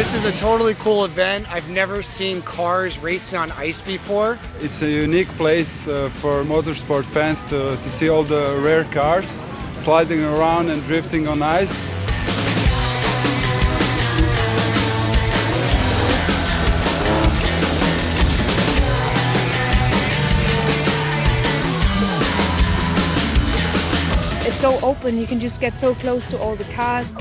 This is a totally cool event. I've never seen cars racing on ice before. It's a unique place for motorsport fans to see all the rare cars sliding around and drifting on ice. It's so open, you can just get so close to all the cars.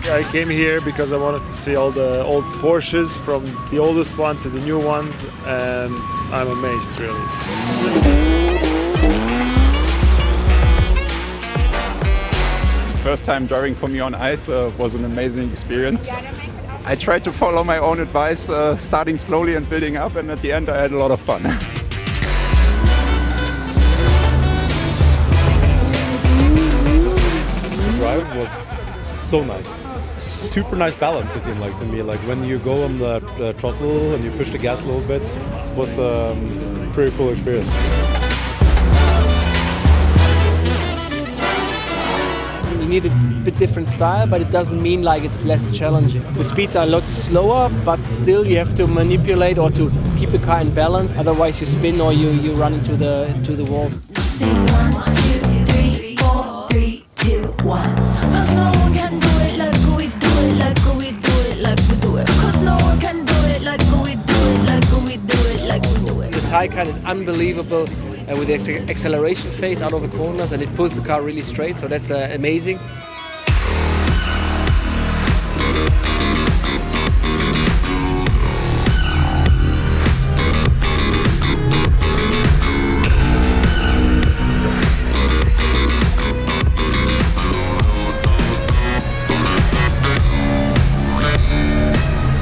I came here because I wanted to see all the old Porsches, from the oldest one to the new ones, and I'm amazed, really. First time driving for me on ice was an amazing experience. I tried to follow my own advice, starting slowly and building up, and at the end I had a lot of fun. The drive was so nice. Super nice balance, it seemed like to me. Like when you go on the throttle and you push the gas a little bit, was a pretty cool experience. You need a bit different style, but it doesn't mean like it's less challenging. The speeds are a lot slower, but still you have to manipulate or to keep the car in balance. Otherwise you spin or you run into the walls. Sing 1, 2, 3, 4, 3, 2, 1. 'Cause no one can do it like we do it, like we do it, like we do it. 'Cause no one can do it like we do it, like we do it, like we do it. The Taycan is unbelievable with the acceleration phase out of the corners, and it pulls the car really straight, so that's amazing.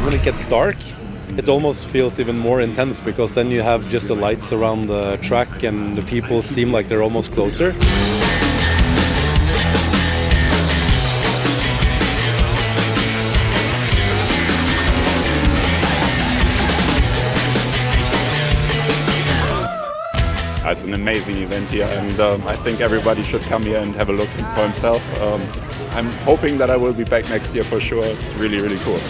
When it gets dark, it almost feels even more intense, because then you have just the lights around the track and the people seem like they're almost closer. It's an amazing event here, and I think everybody should come here and have a look for himself. I'm hoping that I will be back next year for sure. It's really, really cool.